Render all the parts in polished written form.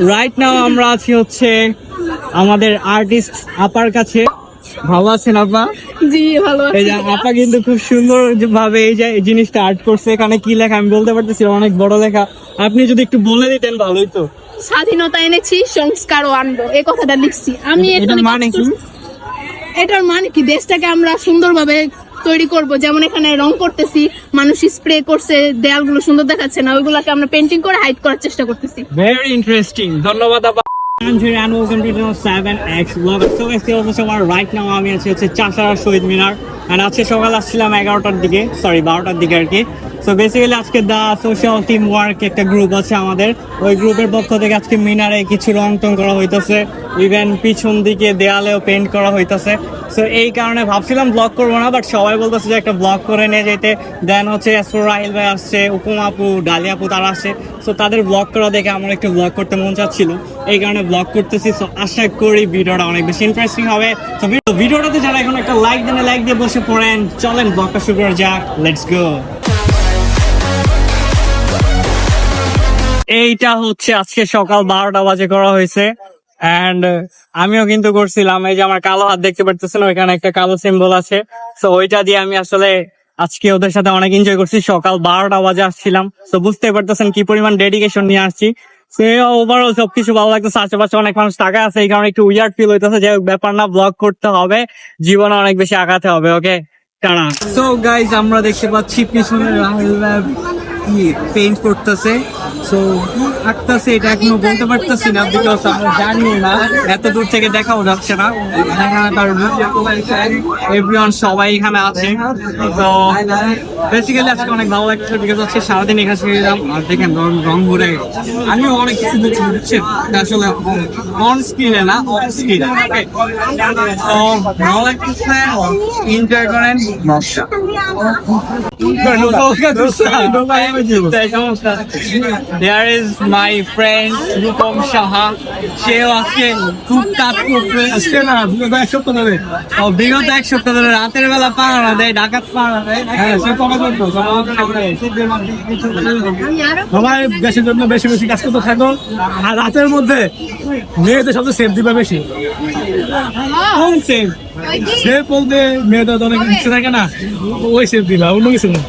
Right now আমরা আছি হচ্ছে আমাদের আর্টিস্ট আপার কাছে। ভালো আছেন আপা? জি ভালো এই যে আপা কিন্তু খুব সুন্দর ভাবে এই যে এই জিনিসটা আর্ট করছে। এখানে কি লেখা আমি বলতে পারতেছি, অনেক বড় লেখা। আপনি যদি একটু বলে দিতেন ভালোই তো। স্বাধীনতা এনেছি সংস্কারও আনবো, এই কথাটা লিখছি আমি। এটার মানে কি? এটার মানে কি, দেশটাকে আমরা সুন্দরভাবে তৈরি করব। যেমন এখানে রং করতেছি, মানুষ স্প্রে করছে, দেয়ালগুলো সুন্দর দেখাচ্ছে না, ওইগুলোকে আমরা পেন্টিং করে হাইড করার চেষ্টা করতেছি। ভেরি ইন্টারেস্টিং, ধন্যবাদ আপা। রাইট নাও আমি আছি হচ্ছে চাষারা শহীদ মিনার। আর আজকে সকাল আসছিলাম 11টার দিকে, সরি 12টার দিকে আর কি। সো বেসিক্যালি আজকে দা সোশ্যাল টিম ওয়ার্ক একটা গ্রুপ আছে আমাদের, ওই গ্রুপের পক্ষ থেকে আজকে মিনারে কিছু রং টং করা হইতেছে, ইভেন পিছন দিকে দেয়ালেও পেন্ট করা হইতেছে। সো এই কারণে ভাবছিলাম ব্লগ করবো না, বাট সবাই বলতেছে যে একটা ব্লগ করে নিয়ে যেতে। দেন হচ্ছে রাহিল ভাই আসছে, উপমা আপু, ডালিয়া আপু তারা আসছে। সো তাদের ব্লগ করা দেখে আমার একটু ব্লগ করতে মন চাচ্ছিল, এই কারণে ব্লগ করতেছি। সো আশা করি ভিডিওটা অনেক বেশি ইন্টারেস্টিং হবে। তো ভিডিওটাতে যারা এখন একটা লাইক দেন, লাইক দিয়ে বসে পড়েন। চলেন ব্লগটা শুরু করা যাক, লেটস গো। এইটা হচ্ছে আজকে সকাল 12টা বাজে করা হয়েছে। এন্ড আমিও কিন্তু করছিলাম, এই যে আমার কালো হাত দেখতে পারতেছেন, ওইখানে একটা কালো সিম্বল আছে। তো ওইটা দিয়ে আমি আসলে আজকে ওদের সাথে অনেক এনজয় করছি। সকাল 12টা বাজে আসছিলাম, তো বুঝতে পারতেছেন কি পরিমাণ ডেডিকেশন নিয়ে আসছি। ওভারঅল সবকিছু ভালো লাগতেছে। আশেপাশে অনেক মানুষ টাকা আছে, এই কারণে একটু উইয়ার্ড ফিল হইতেছে। যে ব্যাপার না, ব্লগ করতে হবে, জীবনে অনেক বেশি আগাতে হবে। ওকে টানা। সো গাইজ আমরা দেখতে পাচ্ছি পিছনে রাহুল পেইন্ট করতেছে। সো আঁকতেছে, এটা এখনো বলতে পারতেছি না, বিকজ আমরা জানিও না, এত দূর থেকে দেখাও যাচ্ছে না। এখানে তার এভরিওয়ান সবাই এখানে আছে। তো বেসিক্যালি আজকে অনেক ভালো লাগছে, বিকজ হচ্ছে সারাদিন এখানে ছিলাম। আর দেখেন রং ঘুরে আমিও অনেক কিছু বুঝছেন আসলে অন স্ক্রিনে না, অফ স্ক্রিনে। তো ভালো লাগতেছে, এনজয় করেন। There is my friend Rupam Saha, সেও আজকে খুব কাজ করছে। আজকে না, বিগত এক সপ্তাহ ধরে রাতের বেলা পাহারা দেয়, ডাকাত পাহারা দেয়। সবাই দেশের জন্য বেশি বেশি কাজ করতে থাকো। আর রাতের মধ্যে মেয়েদের সবচেয়ে সেফ দিবা বেশি। সেফ বলতে মেয়েদের তো অনেক ইচ্ছে থাকে না, ওই সেফ দিবা, অন্য কিছু না।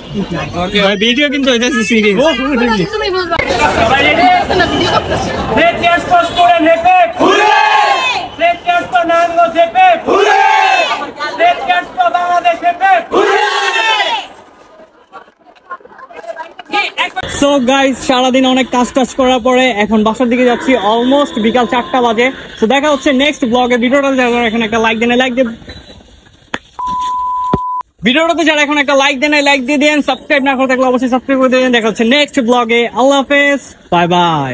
ভিডিও কিন্তু হইতেছে সিরিয়াস। সো গাইস, সারাদিন অনেক কাজ টাজ করার পরে এখন বাসার দিকে যাচ্ছি। অলমোস্ট বিকাল 4টা বাজে। তো দেখা হচ্ছে নেক্সট ব্লগে। ভিডিওটাতে যারা এখন একটা লাইক দেন, লাইক দিয়ে ভিডিওটাতে যারা এখন একটা লাইক দেন, লাইক দিয়ে দেন। সাবস্ক্রাইব না করে থাকলে অবশ্যই সাবস্ক্রাইব করে দেন। দেখা হচ্ছে নেক্সট ব্লগে। আল্লাহ হাফেজ, বাই বাই।